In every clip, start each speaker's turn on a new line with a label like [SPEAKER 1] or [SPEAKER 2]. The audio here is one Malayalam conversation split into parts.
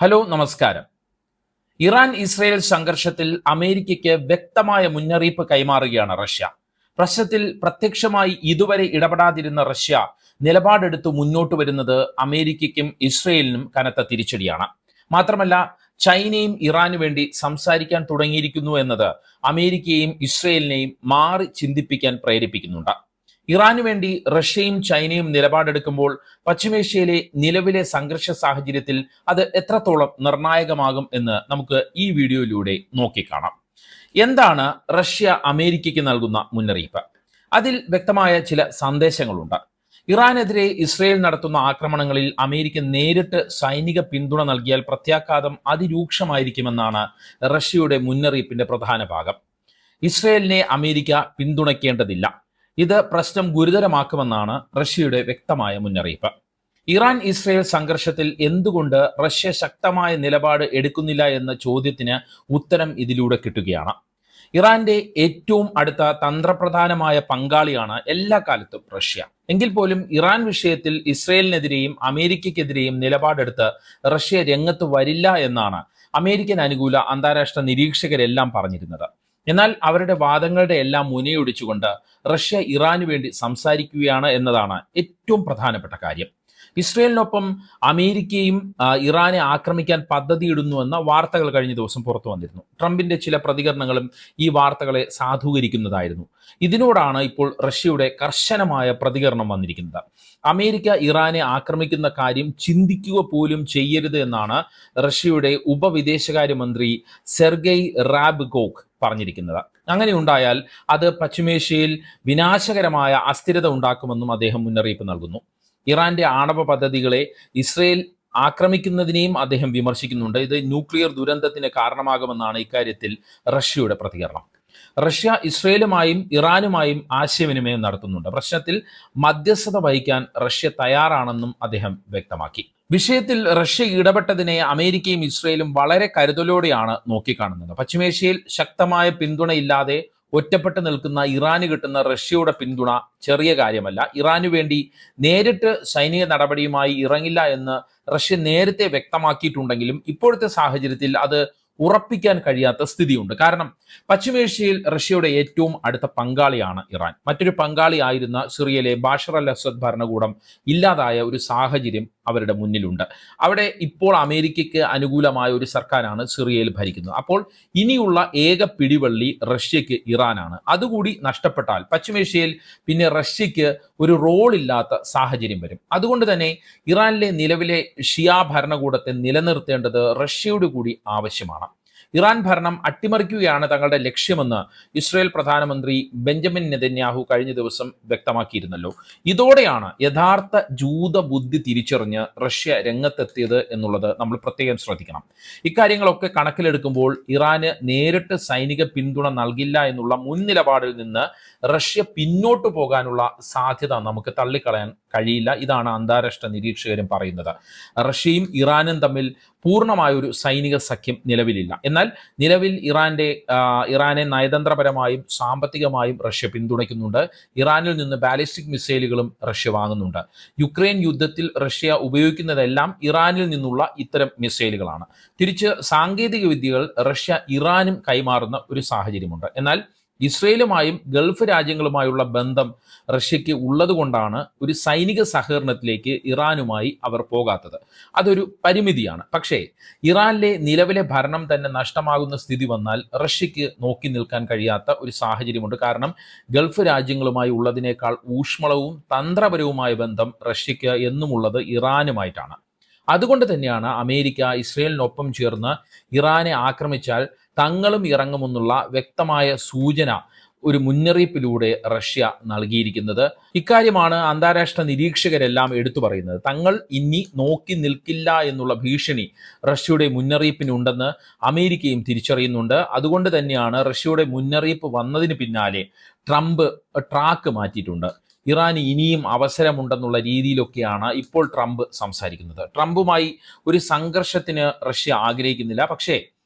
[SPEAKER 1] ഹലോ നമസ്കാരം. ഇറാൻ ഇസ്രയേൽ സംഘർഷത്തിൽ അമേരിക്കയ്ക്ക് വ്യക്തമായ മുന്നറിയിപ്പ് കൈമാറുകയാണ് റഷ്യ. പ്രശ്നത്തിൽ പ്രത്യക്ഷമായി ഇതുവരെ ഇടപെടാതിരുന്ന റഷ്യ നിലപാടെടുത്ത് മുന്നോട്ട് വരുന്നത് അമേരിക്കയ്ക്കും ഇസ്രയേലിനും കനത്ത തിരിച്ചടിയാണ്. മാത്രമല്ല, ചൈനയും ഇറാനു വേണ്ടി സംസാരിക്കാൻ തുടങ്ങിയിരിക്കുന്നു എന്നത് അമേരിക്കയെയും ഇസ്രയേലിനെയും മാറി ചിന്തിപ്പിക്കാൻ പ്രേരിപ്പിക്കുന്നുണ്ട്. ഇറാനു വേണ്ടി റഷ്യയും ചൈനയും നിലപാടെടുക്കുമ്പോൾ പശ്ചിമേഷ്യയിലെ നിലവിലെ സംഘർഷ സാഹചര്യത്തിൽ അത് എത്രത്തോളം നിർണായകമാകും എന്ന് നമുക്ക് ഈ വീഡിയോയിലൂടെ നോക്കിക്കാണാം. എന്താണ് റഷ്യ അമേരിക്കയ്ക്ക് നൽകുന്ന മുന്നറിയിപ്പ്? അതിൽ വ്യക്തമായ ചില സന്ദേശങ്ങളുണ്ട്. ഇറാനെതിരെ ഇസ്രയേൽ നടത്തുന്ന ആക്രമണങ്ങളിൽ അമേരിക്ക നേരിട്ട് സൈനിക പിന്തുണ നൽകിയാൽ പ്രത്യാഘാതം അതിരൂക്ഷമായിരിക്കുമെന്നാണ് റഷ്യയുടെ മുന്നറിയിപ്പിന്റെ പ്രധാന ഭാഗം. ഇസ്രയേലിനെ അമേരിക്ക പിന്തുണയ്ക്കേണ്ടതില്ല, ഇത് പ്രശ്നം ഗുരുതരമാക്കുമെന്നാണ് റഷ്യയുടെ വ്യക്തമായ മുന്നറിയിപ്പ്. ഇറാൻ ഇസ്രയേൽ സംഘർഷത്തിൽ എന്തുകൊണ്ട് റഷ്യ ശക്തമായ നിലപാട് എടുക്കുന്നില്ല എന്ന ചോദ്യത്തിന് ഉത്തരം ഇതിലൂടെ കിട്ടുകയാണ്. ഇറാന്റെ ഏറ്റവും അടുത്ത തന്ത്രപ്രധാനമായ പങ്കാളിയാണ് എല്ലാ കാലത്തും റഷ്യ. എങ്കിൽ പോലും ഇറാൻ വിഷയത്തിൽ ഇസ്രയേലിനെതിരെയും അമേരിക്കയ്ക്കെതിരെയും നിലപാടെടുത്ത് റഷ്യ രംഗത്ത് വരില്ല എന്നാണ് അമേരിക്കൻ അനുകൂല അന്താരാഷ്ട്ര നിരീക്ഷകരെല്ലാം പറഞ്ഞിരുന്നത്. എന്നാൽ അവരുടെ വാദങ്ങളുടെ എല്ലാം മുനയൊടിച്ചുകൊണ്ട് റഷ്യ ഇറാനു വേണ്ടി സംസാരിക്കുകയാണ് എന്നതാണ് ഏറ്റവും പ്രധാനപ്പെട്ട കാര്യം. ഇസ്രയേലിനൊപ്പം അമേരിക്കയും ഇറാനെ ആക്രമിക്കാൻ പദ്ധതിയിടുന്നുവെന്ന വാർത്തകൾ കഴിഞ്ഞ ദിവസം പുറത്തു വന്നിരുന്നു. ട്രംപിന്റെ ചില പ്രതികരണങ്ങളും ഈ വാർത്തകളെ സാധൂകരിക്കുന്നതായിരുന്നു. ഇതിനോടാണ് ഇപ്പോൾ റഷ്യയുടെ കർശനമായ പ്രതികരണം വന്നിരിക്കുന്നത്. അമേരിക്ക ഇറാനെ ആക്രമിക്കുന്ന കാര്യം ചിന്തിക്കുക പോലും ചെയ്യരുത് എന്നാണ് റഷ്യയുടെ ഉപവിദേശകാര്യമന്ത്രി സെർഗെയ് റാബ്കോക്ക് പറഞ്ഞിരിക്കുന്നത്. അങ്ങനെ ഉണ്ടായാൽ അത് പശ്ചിമേഷ്യയിൽ വിനാശകരമായ അസ്ഥിരത ഉണ്ടാക്കുമെന്നും അദ്ദേഹം മുന്നറിയിപ്പ് നൽകുന്നു. ഇറാന്റെ ആണവ പദ്ധതികളെ ഇസ്രയേൽ ആക്രമിക്കുന്നതിനെയും അദ്ദേഹം വിമർശിക്കുന്നുണ്ട്. ഇത് ന്യൂക്ലിയർ ദുരന്തത്തിന് കാരണമാകുമെന്നാണ് ഇക്കാര്യത്തിൽ റഷ്യയുടെ പ്രതികരണം. റഷ്യ ഇസ്രയേലുമായും ഇറാനുമായും ആശയവിനിമയം നടത്തുന്നുണ്ട്. പ്രശ്നത്തിൽ മധ്യസ്ഥത വഹിക്കാൻ റഷ്യ തയ്യാറാണെന്നും അദ്ദേഹം വ്യക്തമാക്കി. വിഷയത്തിൽ റഷ്യ ഇടപെട്ടതിനെ അമേരിക്കയും ഇസ്രയേലും വളരെ കരുതലോടെയാണ് നോക്കിക്കാണുന്നത്. പശ്ചിമേഷ്യയിൽ ശക്തമായ പിന്തുണയില്ലാതെ ഒറ്റപ്പെട്ട് നിൽക്കുന്ന ഇറാന് കിട്ടുന്ന റഷ്യയുടെ പിന്തുണ ചെറിയ കാര്യമല്ല. ഇറാനു വേണ്ടി നേരിട്ട് സൈനിക നടപടിയുമായി ഇറങ്ങില്ല എന്ന് റഷ്യ നേരത്തെ വ്യക്തമാക്കിയിട്ടുണ്ടെങ്കിലും ഇപ്പോഴത്തെ സാഹചര്യത്തിൽ അത് ഉറപ്പിക്കാൻ കഴിയാത്ത സ്ഥിതിയുണ്ട്. കാരണം പശ്ചിമേഷ്യയിൽ റഷ്യയുടെ ഏറ്റവും അടുത്ത പങ്കാളിയാണ് ഇറാൻ. മറ്റൊരു പങ്കാളിയായിരുന്ന സിറിയയിലെ ബാഷർ അൽ അസദ് ഭരണകൂടം ഇല്ലാതായ ഒരു സാഹചര്യം അവരുടെ മുന്നിലുണ്ട്. അവിടെ ഇപ്പോൾ അമേരിക്കയ്ക്ക് അനുകൂലമായ ഒരു സർക്കാരാണ് സിറിയയിൽ ഭരിക്കുന്നത്. അപ്പോൾ ഇനിയുള്ള ഏക പിടിവള്ളി റഷ്യക്ക് ഇറാനാണ്. അതുകൂടി നഷ്ടപ്പെട്ടാൽ പശ്ചിമേഷ്യയിൽ പിന്നെ റഷ്യക്ക് ഒരു റോൾ ഇല്ലാത്ത സാഹചര്യം വരും. അതുകൊണ്ട് തന്നെ ഇറാനിലെ നിലവിലെ ഷിയ ഭരണകൂടത്തെ നിലനിർത്തേണ്ടത് റഷ്യയുടെ കൂടി ആവശ്യമാണ്. ഇറാൻ ഭരണം അട്ടിമറിക്കുകയാണ് തങ്ങളുടെ ലക്ഷ്യമെന്ന് ഇസ്രായേൽ പ്രധാനമന്ത്രി ബെഞ്ചമിൻ നെതന്യാഹു കഴിഞ്ഞ ദിവസം വ്യക്തമാക്കിയിരുന്നല്ലോ. ഇതോടെയാണ് യഥാർത്ഥ ജൂത ബുദ്ധി തിരിച്ചറിഞ്ഞ് റഷ്യ രംഗത്തെത്തിയത് എന്നുള്ളത് നമ്മൾ പ്രത്യേകം ശ്രദ്ധിക്കണം. ഇക്കാര്യങ്ങളൊക്കെ കണക്കിലെടുക്കുമ്പോൾ ഇറാന് നേരിട്ട് സൈനിക പിന്തുണ നൽകില്ല എന്നുള്ള മുൻ നിലപാടിൽ നിന്ന് റഷ്യ പിന്നോട്ടു പോകാനുള്ള സാധ്യത നമുക്ക് തള്ളിക്കളയാൻ കഴിയില്ല. ഇതാണ് അന്താരാഷ്ട്ര നിരീക്ഷകരും പറയുന്നത്. റഷ്യയും ഇറാനും തമ്മിൽ പൂർണ്ണമായ ഒരു സൈനിക സഖ്യം നിലവിലില്ല. എന്നാൽ നിലവിൽ ഇറാനെ നയതന്ത്രപരമായും സാമ്പത്തികമായും റഷ്യ പിന്തുണയ്ക്കുന്നുണ്ട്. ഇറാനിൽ നിന്ന് ബാലിസ്റ്റിക് മിസൈലുകളും റഷ്യ വാങ്ങുന്നുണ്ട്. യുക്രൈൻ യുദ്ധത്തിൽ റഷ്യ ഉപയോഗിക്കുന്നതെല്ലാം ഇറാനിൽ നിന്നുള്ള ഇത്തരം മിസൈലുകളാണ്. തിരിച്ച് സാങ്കേതിക വിദ്യകൾ റഷ്യ ഇറാനും കൈമാറുന്ന ഒരു സാഹചര്യമുണ്ട്. എന്നാൽ ഇസ്രയേലുമായും ഗൾഫ് രാജ്യങ്ങളുമായുള്ള ബന്ധം റഷ്യക്ക് ഉള്ളതുകൊണ്ടാണ് ഒരു സൈനിക സഹകരണത്തിലേക്ക് ഇറാനുമായി അവർ പോകാത്തത്. അതൊരു പരിമിതിയാണ്. പക്ഷേ ഇറാനിലെ നിലവിലെ ഭരണം തന്നെ നഷ്ടമാകുന്ന സ്ഥിതി വന്നാൽ റഷ്യക്ക് നോക്കി നിൽക്കാൻ കഴിയാത്ത ഒരു സാഹചര്യമുണ്ട്. കാരണം ഗൾഫ് രാജ്യങ്ങളുമായി ഉള്ളതിനേക്കാൾ ഊഷ്മളവും തന്ത്രപരവുമായ ബന്ധം റഷ്യക്ക് എന്നുമുള്ളത് ഇറാനുമായിട്ടാണ്. അതുകൊണ്ട് തന്നെയാണ് അമേരിക്ക ഇസ്രയേലിനൊപ്പം ചേർന്ന് ഇറാനെ ആക്രമിച്ചാൽ തങ്ങളും ഇറങ്ങുമെന്നുള്ള വ്യക്തമായ സൂചന ഒരു മുന്നറിയിപ്പിലൂടെ റഷ്യ നൽകിയിരിക്കുന്നത്. ഇക്കാര്യമാണ് അന്താരാഷ്ട്ര നിരീക്ഷകരെല്ലാം എടുത്തു പറയുന്നത്. തങ്ങൾ ഇനി നോക്കി നിൽക്കില്ല എന്നുള്ള ഭീഷണി റഷ്യയുടെ മുന്നറിയിപ്പിനുണ്ടെന്ന് അമേരിക്കയും തിരിച്ചറിയുന്നുണ്ട്. അതുകൊണ്ട് തന്നെയാണ് റഷ്യയുടെ മുന്നറിയിപ്പ് വന്നതിന് പിന്നാലെ ട്രംപ് ട്രാക്ക് മാറ്റിയിട്ടുണ്ട്. ഇറാന് ഇനിയും അവസരമുണ്ടെന്നുള്ള രീതിയിലൊക്കെയാണ് ഇപ്പോൾ ട്രംപ് സംസാരിക്കുന്നത്. ട്രംപുമായി ഒരു സംഘർഷത്തിന് റഷ്യ ആഗ്രഹിക്കുന്നില്ല. പക്ഷേ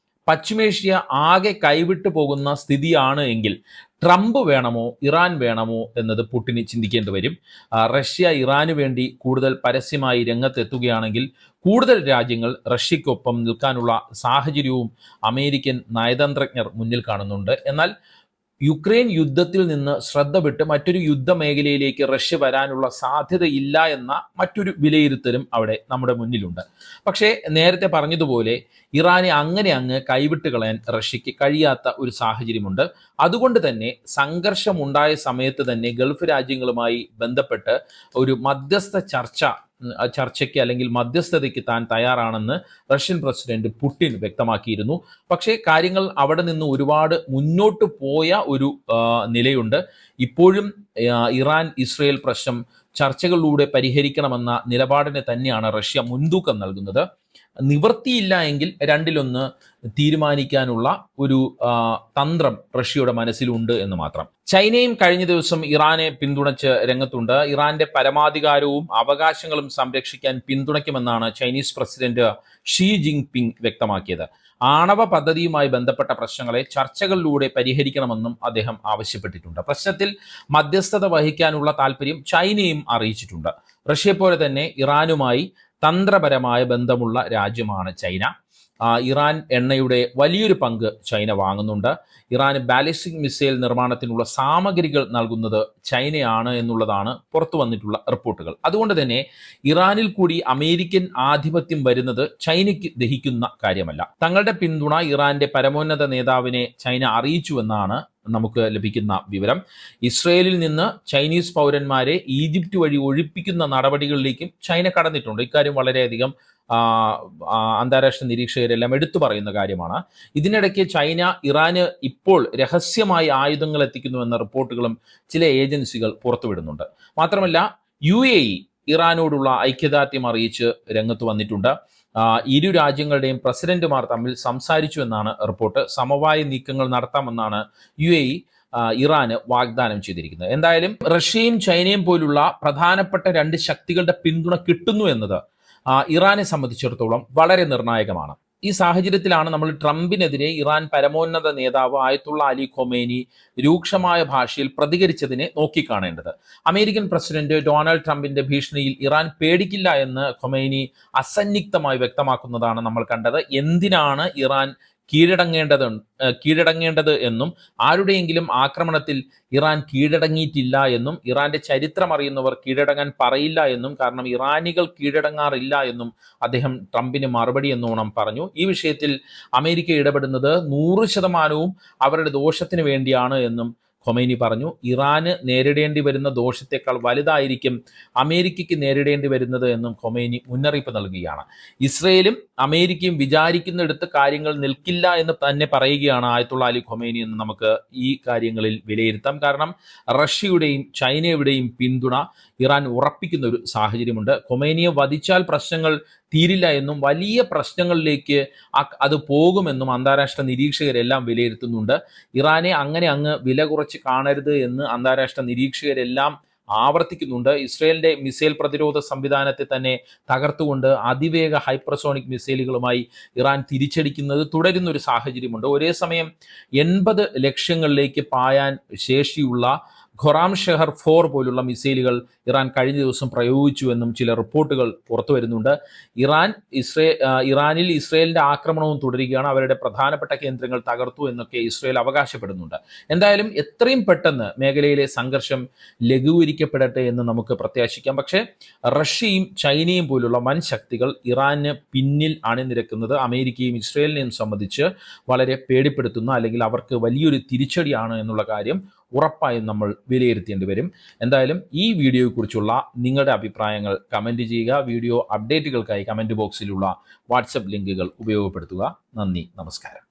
[SPEAKER 1] പശ്ചിമേഷ്യ ആകെ കൈവിട്ടു പോകുന്ന സ്ഥിതിയാണ് എങ്കിൽ ട്രംപ് വേണമോ ഇറാൻ വേണമോ എന്നത് പുടിന് ചിന്തിക്കേണ്ടി വരും. റഷ്യ ഇറാന് വേണ്ടി കൂടുതൽ പരസ്യമായി രംഗത്തെത്തുകയാണെങ്കിൽ കൂടുതൽ രാജ്യങ്ങൾ റഷ്യക്കൊപ്പം നിൽക്കാനുള്ള സാഹചര്യവും അമേരിക്കൻ നയതന്ത്രജ്ഞർ മുന്നിൽ കാണുന്നുണ്ട്. എന്നാൽ യുക്രൈൻ യുദ്ധത്തിൽ നിന്ന് ശ്രദ്ധ വിട്ട് മറ്റൊരു യുദ്ധമേഖലയിലേക്ക് റഷ്യ വരാനുള്ള സാധ്യതയില്ല എന്ന മറ്റൊരു വിലയിരുത്തലും അവിടെ നമ്മുടെ മുന്നിലുണ്ട്. പക്ഷേ നേരത്തെ പറഞ്ഞതുപോലെ ഇറാനെ അങ്ങ് കൈവിട്ട് കളയാൻ റഷ്യക്ക് കഴിയാത്ത ഒരു സാഹചര്യമുണ്ട്. അതുകൊണ്ട് തന്നെ സംഘർഷമുണ്ടായ സമയത്ത് തന്നെ ഗൾഫ് രാജ്യങ്ങളുമായി ബന്ധപ്പെട്ട് ഒരു ചർച്ചയ്ക്ക് അല്ലെങ്കിൽ മധ്യസ്ഥതയ്ക്ക് താൻ തയ്യാറാണെന്ന് റഷ്യൻ പ്രസിഡന്റ് പുടിൻ വ്യക്തമാക്കിയിരുന്നു. പക്ഷേ കാര്യങ്ങൾ അവിടെ നിന്ന് ഒരുപാട് മുന്നോട്ട് പോയ ഒരു നിലയുണ്ട്. ഇപ്പോഴും ഇറാൻ ഇസ്രയേൽ പ്രശ്നം ചർച്ചകളിലൂടെ പരിഹരിക്കണമെന്ന നിലപാടിന് തന്നെയാണ് റഷ്യ മുൻതൂക്കം നൽകുന്നത്. നിവൃത്തിയില്ല എങ്കിൽ രണ്ടിലൊന്ന് തീരുമാനിക്കാനുള്ള ഒരു തന്ത്രം റഷ്യയുടെ മനസ്സിലുണ്ട് എന്ന് മാത്രം. ചൈനയും കഴിഞ്ഞ ദിവസം ഇറാനെ പിന്തുണച്ച് രംഗത്തുണ്ട്. ഇറാന്റെ പരമാധികാരവും അവകാശങ്ങളും സംരക്ഷിക്കാൻ പിന്തുണയ്ക്കുമെന്നാണ് ചൈനീസ് പ്രസിഡന്റ് ഷീ ജിൻപിങ് വ്യക്തമാക്കിയത്. ആണവ പദ്ധതിയുമായി ബന്ധപ്പെട്ട പ്രശ്നങ്ങളെ ചർച്ചകളിലൂടെ പരിഹരിക്കണമെന്നും അദ്ദേഹം ആവശ്യപ്പെട്ടിട്ടുണ്ട്. പ്രശ്നത്തിൽ മധ്യസ്ഥത വഹിക്കാനുള്ള താല്പര്യം ചൈനയും അറിയിച്ചിട്ടുണ്ട്. റഷ്യയെപ്പോലെ തന്നെ ഇറാനുമായി തന്ത്രപരമായ ബന്ധമുള്ള രാജ്യമാണ് ചൈന. ഇറാൻ എണ്ണയുടെ വലിയൊരു പങ്ക് ചൈന വാങ്ങുന്നുണ്ട്. ഇറാന് ബാലിസ്റ്റിക് മിസൈൽ നിർമ്മാണത്തിനുള്ള സാമഗ്രികൾ നൽകുന്നത് ചൈനയാണ് എന്നുള്ളതാണ് പുറത്തു വന്നിട്ടുള്ള റിപ്പോർട്ടുകൾ. അതുകൊണ്ട് തന്നെ ഇറാനിൽ കൂടി അമേരിക്കൻ ആധിപത്യം വരുന്നത് ചൈനയ്ക്ക് ദഹിക്കുന്ന കാര്യമല്ല. തങ്ങളുടെ പിന്തുണ ഇറാന്റെ പരമോന്നത നേതാവിനെ ചൈന അറിയിച്ചുവെന്നാണ് നമുക്ക് ലഭിക്കുന്ന വിവരം. ഇസ്രയേലിൽ നിന്ന് ചൈനീസ് പൗരന്മാരെ ഈജിപ്റ്റ് വഴി ഒഴിപ്പിക്കുന്ന നടപടികളിലേക്കും ചൈന കടന്നിട്ടുണ്ട്. ഇക്കാര്യം വളരെയധികം അന്താരാഷ്ട്ര നിരീക്ഷകരെല്ലാം എടുത്തു പറയുന്ന കാര്യമാണ്. ഇതിനിടയ്ക്ക് ചൈന ഇറാന് ഇപ്പോൾ രഹസ്യമായി ആയുധങ്ങൾ എത്തിക്കുന്നുവെന്ന റിപ്പോർട്ടുകളും ചില ഏജൻസികൾ പുറത്തുവിടുന്നുണ്ട്. മാത്രമല്ല UAE ഇറാനോടുള്ള ഐക്യദാർഢ്യം അറിയിച്ച് രംഗത്ത് വന്നിട്ടുണ്ട്. ഇരു രാജ്യങ്ങളുടെയും പ്രസിഡന്റുമാർ തമ്മിൽ സംസാരിച്ചു എന്നാണ് റിപ്പോർട്ട്. സമവായ നീക്കങ്ങൾ നടത്താമെന്നാണ് UAE ഇറാന് വാഗ്ദാനം ചെയ്തിരിക്കുന്നത്. എന്തായാലും റഷ്യയും ചൈനയും പോലുള്ള പ്രധാനപ്പെട്ട രണ്ട് ശക്തികളുടെ പിന്തുണ കിട്ടുന്നു എന്നത് ഇറാനെ സംബന്ധിച്ചിടത്തോളം വളരെ നിർണായകമാണ്. ഈ സാഹചര്യത്തിലാണ് നമ്മൾ ട്രംപിനെതിരെ ഇറാൻ പരമോന്നത നേതാവ് ആയത്തുള്ള അലി ഖൊമേനി രൂക്ഷമായ ഭാഷയിൽ പ്രതികരിച്ചതിനെ നോക്കിക്കാണേണ്ടത്. അമേരിക്കൻ പ്രസിഡന്റ് ഡൊണാൾഡ് ട്രംപിന്റെ ഭീഷണിയിൽ ഇറാൻ പേടിക്കില്ല എന്ന് ഖൊമേനി വ്യക്തമാക്കുന്നതാണ് നമ്മൾ കണ്ടത്. എന്തിനാണ് ഇറാൻ കീഴടങ്ങേണ്ടത് എന്നും ആരുടെയെങ്കിലും ആക്രമണത്തിൽ ഇറാൻ കീഴടങ്ങിയിട്ടില്ല എന്നും ഇറാന്റെ ചരിത്രം അറിയുന്നവർ കീഴടങ്ങാൻ പറയില്ല എന്നും, കാരണം ഇറാനികൾ കീഴടങ്ങാറില്ല എന്നും അദ്ദേഹം ട്രംപിന് മറുപടി എന്നോണം പറഞ്ഞു. ഈ വിഷയത്തിൽ അമേരിക്ക ഇടപെടുന്നത് 100% അവരുടെ ദോഷത്തിന് വേണ്ടിയാണ് എന്നും ഖൊമേനി പറഞ്ഞു. ഇറാന് നേരിടേണ്ടി വരുന്ന ദോഷത്തെക്കാൾ വലുതായിരിക്കും അമേരിക്കയ്ക്ക് നേരിടേണ്ടി വരുന്നത് എന്നും ഖൊമേനി മുന്നറിയിപ്പ് നൽകുകയാണ്. ഇസ്രയേലും അമേരിക്കയും വിചാരിക്കുന്നിടത്ത് കാര്യങ്ങൾ നിൽക്കില്ല എന്ന് തന്നെ പറയുകയാണ് ആയത്തുള്ള അലി ഖൊമേനി എന്ന് നമുക്ക് ഈ കാര്യങ്ങളിൽ വിലയിരുത്താം. കാരണം റഷ്യയുടെയും ചൈനയുടെയും പിന്തുണ ഇറാൻ ഉറപ്പിക്കുന്ന ഒരു സാഹചര്യമുണ്ട്. ഖൊമേനിയെ വധിച്ചാൽ പ്രശ്നങ്ങൾ തീരില്ല എന്നും വലിയ പ്രശ്നങ്ങളിലേക്ക് അത് പോകുമെന്നും അന്താരാഷ്ട്ര നിരീക്ഷകരെല്ലാം വിലയിരുത്തുന്നുണ്ട്. ഇറാനെ അങ്ങ് വില കുറച്ച് കാണരുത് എന്ന് അന്താരാഷ്ട്ര നിരീക്ഷകരെല്ലാം ആവർത്തിക്കുന്നുണ്ട്. ഇസ്രയേലിന്റെ മിസൈൽ പ്രതിരോധ സംവിധാനത്തെ തന്നെ തകർത്തുകൊണ്ട് അതിവേഗ ഹൈപ്പർസോണിക് മിസൈലുകളുമായി ഇറാൻ തിരിച്ചടിക്കുന്നത് തുടരുന്ന ഒരു സാഹചര്യമുണ്ട്. ഒരേ സമയം 80 ലക്ഷ്യങ്ങളിലേക്ക് പായാൻ ശേഷിയുള്ള ഖൊറാം ഷെഹർ 4 പോലുള്ള മിസൈലുകൾ ഇറാൻ കഴിഞ്ഞ ദിവസം പ്രയോഗിച്ചുവെന്നും ചില റിപ്പോർട്ടുകൾ പുറത്തു വരുന്നുണ്ട്. ഇറാനിൽ ഇസ്രയേലിന്റെ ആക്രമണവും തുടരുകയാണ്. അവരുടെ പ്രധാനപ്പെട്ട കേന്ദ്രങ്ങൾ തകർത്തു എന്നൊക്കെ ഇസ്രയേൽ അവകാശപ്പെടുന്നുണ്ട്. എന്തായാലും എത്രയും പെട്ടെന്ന് മേഖലയിലെ സംഘർഷം ലഘൂകരിക്കപ്പെടട്ടെ എന്ന് നമുക്ക് പ്രത്യാശിക്കാം. പക്ഷേ റഷ്യയും ചൈനയും പോലുള്ള വൻ ശക്തികൾ ഇറാന് പിന്നിൽ അണിനിരക്കുന്നത് അമേരിക്കയും ഇസ്രയേലിനെയും സംബന്ധിച്ച് വളരെ പേടിപ്പെടുത്തുന്ന, അല്ലെങ്കിൽ അവർക്ക് വലിയൊരു തിരിച്ചടിയാണ് എന്നുള്ള കാര്യം ഉറപ്പായും നമ്മൾ വിലയിരുത്തേണ്ടി വരും. എന്തായാലും ഈ വീഡിയോയെക്കുറിച്ചുള്ള നിങ്ങളുടെ അഭിപ്രായങ്ങൾ കമൻറ്റ് ചെയ്യുക. വീഡിയോ അപ്ഡേറ്റുകൾക്കായി കമൻറ്റ് ബോക്സിലുള്ള വാട്സപ്പ് ലിങ്കുകൾ ഉപയോഗപ്പെടുത്തുക. നന്ദി, നമസ്കാരം.